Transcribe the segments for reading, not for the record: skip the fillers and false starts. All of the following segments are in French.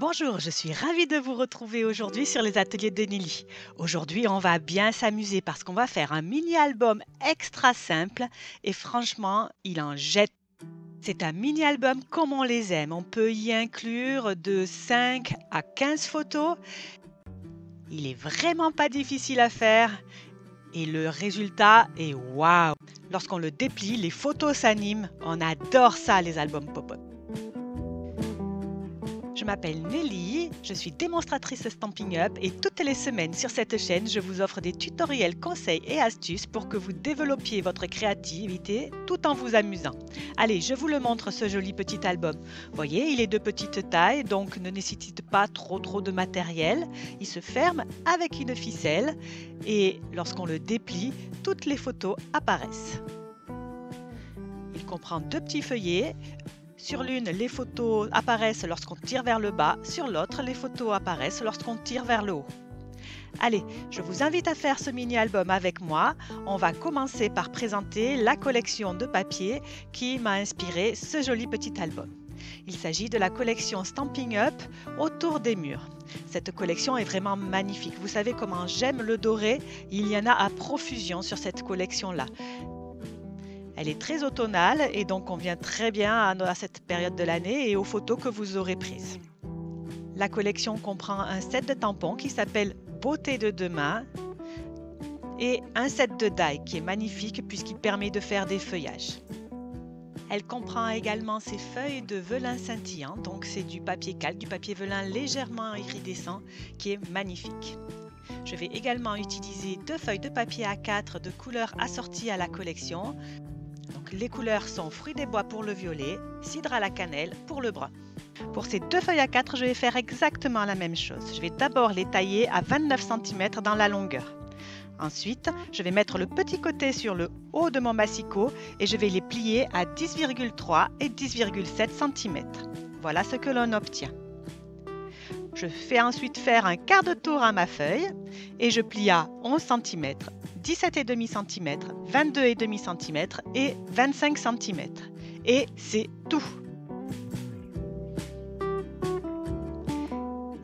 Bonjour, je suis ravie de vous retrouver aujourd'hui sur les ateliers de Nelly. Aujourd'hui, on va bien s'amuser parce qu'on va faire un mini-album extra simple et franchement, il en jette. C'est un mini-album comme on les aime. On peut y inclure de 5 à 15 photos. Il est vraiment pas difficile à faire et le résultat est waouh! Lorsqu'on le déplie, les photos s'animent. On adore ça, les albums pop-up. Je m'appelle Nelly, je suis démonstratrice Stampin' Up et toutes les semaines sur cette chaîne, je vous offre des tutoriels, conseils et astuces pour que vous développiez votre créativité tout en vous amusant. Allez, je vous le montre ce joli petit album. Voyez, il est de petite taille, donc ne nécessite pas trop de matériel. Il se ferme avec une ficelle et lorsqu'on le déplie, toutes les photos apparaissent. Il comprend 2 petits feuillets. Sur l'une, les photos apparaissent lorsqu'on tire vers le bas. Sur l'autre, les photos apparaissent lorsqu'on tire vers le haut. Allez, je vous invite à faire ce mini-album avec moi. On va commencer par présenter la collection de papier qui m'a inspiré ce joli petit album. Il s'agit de la collection Stampin' Up autour des murs. Cette collection est vraiment magnifique. Vous savez comment j'aime le doré. Il y en a à profusion sur cette collection-là. Elle est très automnale et donc convient très bien à cette période de l'année et aux photos que vous aurez prises. La collection comprend un set de tampons qui s'appelle Beauté de demain et un set de die qui est magnifique puisqu'il permet de faire des feuillages. Elle comprend également ces feuilles de velin scintillant, donc c'est du papier calque, du papier velin légèrement iridescent qui est magnifique. Je vais également utiliser 2 feuilles de papier A4 de couleurs assorties à la collection. Donc, les couleurs sont fruits des bois pour le violet, cidre à la cannelle pour le brun. Pour ces 2 feuilles A4, je vais faire exactement la même chose. Je vais d'abord les tailler à 29 cm dans la longueur. Ensuite, je vais mettre le petit côté sur le haut de mon massicot et je vais les plier à 10,3 et 10,7 cm. Voilà ce que l'on obtient. Je fais ensuite faire un quart de tour à ma feuille et je plie à 11 cm, 17,5 cm, 22,5 cm et 25 cm. Et c'est tout.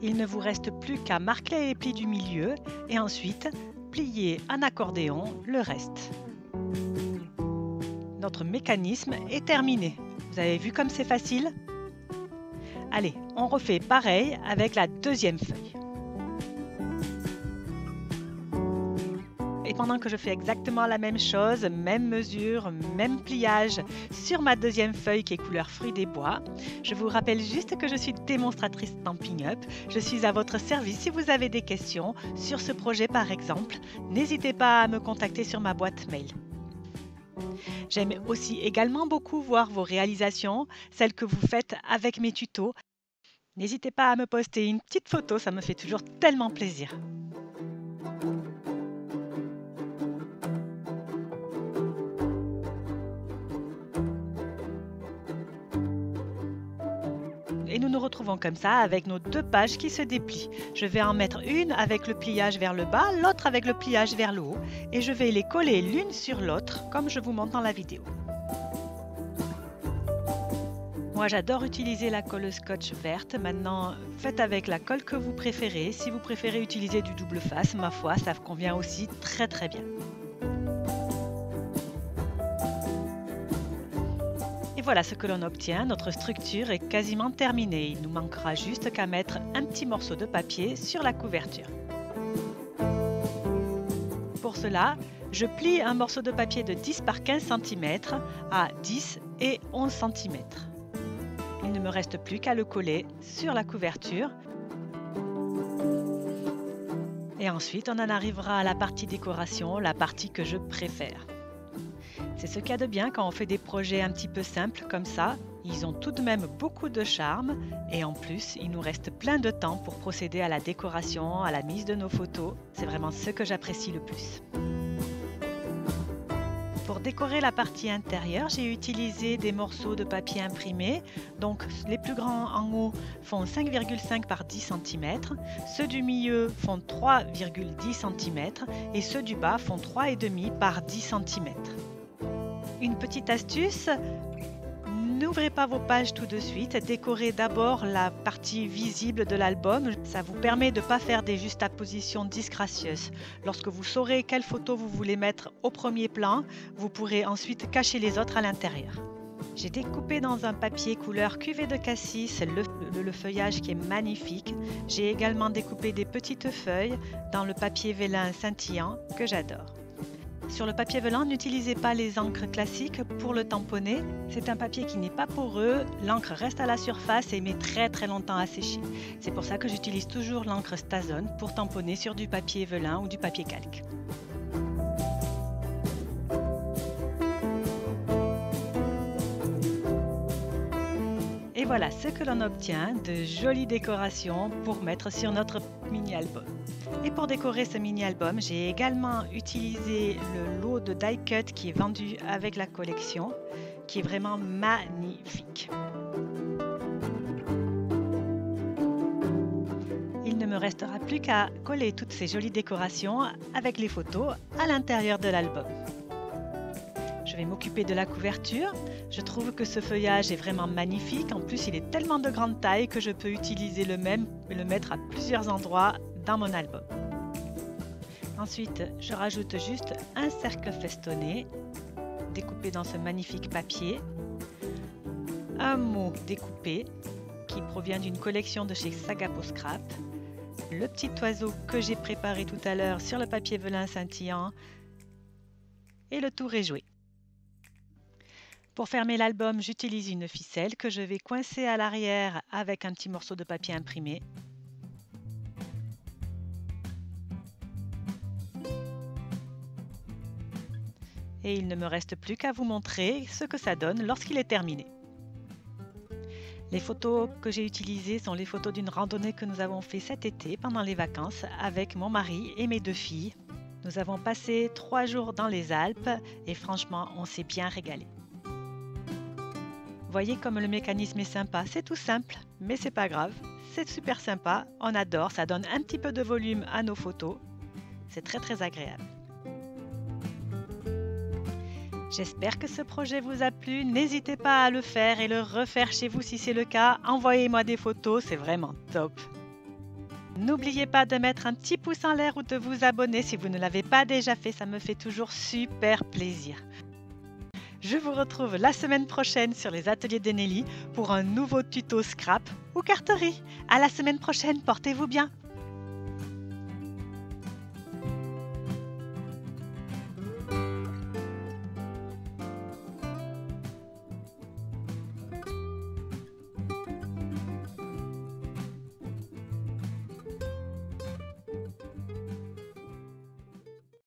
Il ne vous reste plus qu'à marquer les plis du milieu et ensuite plier en accordéon le reste. Notre mécanisme est terminé. Vous avez vu comme c'est facile ? Allez, on refait pareil avec la deuxième feuille. Et pendant que je fais exactement la même chose, même mesure, même pliage sur ma deuxième feuille qui est couleur fruits des bois, je vous rappelle juste que je suis démonstratrice Stampin' Up. Je suis à votre service si vous avez des questions sur ce projet par exemple. N'hésitez pas à me contacter sur ma boîte mail. J'aime aussi également beaucoup voir vos réalisations, celles que vous faites avec mes tutos. N'hésitez pas à me poster une petite photo, ça me fait toujours tellement plaisir. Et nous nous retrouvons comme ça avec nos 2 pages qui se déplient. Je vais en mettre une avec le pliage vers le bas, l'autre avec le pliage vers le haut. Et je vais les coller l'une sur l'autre comme je vous montre dans la vidéo. Moi j'adore utiliser la colle scotch verte. Maintenant faites avec la colle que vous préférez. Si vous préférez utiliser du double face, ma foi, ça convient aussi très bien. Et voilà ce que l'on obtient, notre structure est quasiment terminée. Il nous manquera juste qu'à mettre un petit morceau de papier sur la couverture. Pour cela, je plie un morceau de papier de 10 par 15 cm à 10 et 11 cm. Il ne me reste plus qu'à le coller sur la couverture. Et ensuite, on en arrivera à la partie décoration, la partie que je préfère. C'est ce qu'il y a de bien quand on fait des projets un petit peu simples comme ça. Ils ont tout de même beaucoup de charme et en plus, il nous reste plein de temps pour procéder à la décoration, à la mise de nos photos. C'est vraiment ce que j'apprécie le plus. Pour décorer la partie intérieure, j'ai utilisé des morceaux de papier imprimé. Donc les plus grands en haut font 5,5 par 10 cm, ceux du milieu font 3,10 cm et ceux du bas font 3,5 par 10 cm. Une petite astuce, n'ouvrez pas vos pages tout de suite, décorez d'abord la partie visible de l'album. Ça vous permet de ne pas faire des juxtapositions disgracieuses. Lorsque vous saurez quelle photo vous voulez mettre au premier plan, vous pourrez ensuite cacher les autres à l'intérieur. J'ai découpé dans un papier couleur cuvée de cassis le feuillage qui est magnifique. J'ai également découpé des petites feuilles dans le papier vélin scintillant que j'adore. Sur le papier vélin, n'utilisez pas les encres classiques pour le tamponner. C'est un papier qui n'est pas poreux, l'encre reste à la surface et met très longtemps à sécher. C'est pour ça que j'utilise toujours l'encre Stazone pour tamponner sur du papier vélin ou du papier calque. Et voilà ce que l'on obtient, de jolies décorations pour mettre sur notre mini-album. Et pour décorer ce mini-album, j'ai également utilisé le lot de die cut qui est vendu avec la collection, qui est vraiment magnifique. Il ne me restera plus qu'à coller toutes ces jolies décorations avec les photos à l'intérieur de l'album. Je vais m'occuper de la couverture. Je trouve que ce feuillage est vraiment magnifique. En plus, il est tellement de grande taille que je peux utiliser le même et le mettre à plusieurs endroits dans mon album. Ensuite, je rajoute juste un cercle festonné, découpé dans ce magnifique papier, un mot découpé qui provient d'une collection de chez Sagapo Scrap, le petit oiseau que j'ai préparé tout à l'heure sur le papier vélin scintillant, et le tour est joué. Pour fermer l'album, j'utilise une ficelle que je vais coincer à l'arrière avec un petit morceau de papier imprimé. Et il ne me reste plus qu'à vous montrer ce que ça donne lorsqu'il est terminé. Les photos que j'ai utilisées sont les photos d'une randonnée que nous avons fait cet été pendant les vacances avec mon mari et mes 2 filles. Nous avons passé 3 jours dans les Alpes et franchement, on s'est bien régalé. Voyez comme le mécanisme est sympa, c'est tout simple, mais c'est pas grave, c'est super sympa, on adore, ça donne un petit peu de volume à nos photos, c'est très agréable. J'espère que ce projet vous a plu, n'hésitez pas à le faire et le refaire chez vous si c'est le cas, envoyez-moi des photos, c'est vraiment top. N'oubliez pas de mettre un petit pouce en l'air ou de vous abonner si vous ne l'avez pas déjà fait, ça me fait toujours super plaisir. Je vous retrouve la semaine prochaine sur les ateliers d'Eneli pour un nouveau tuto scrap ou carterie. À la semaine prochaine, portez-vous bien!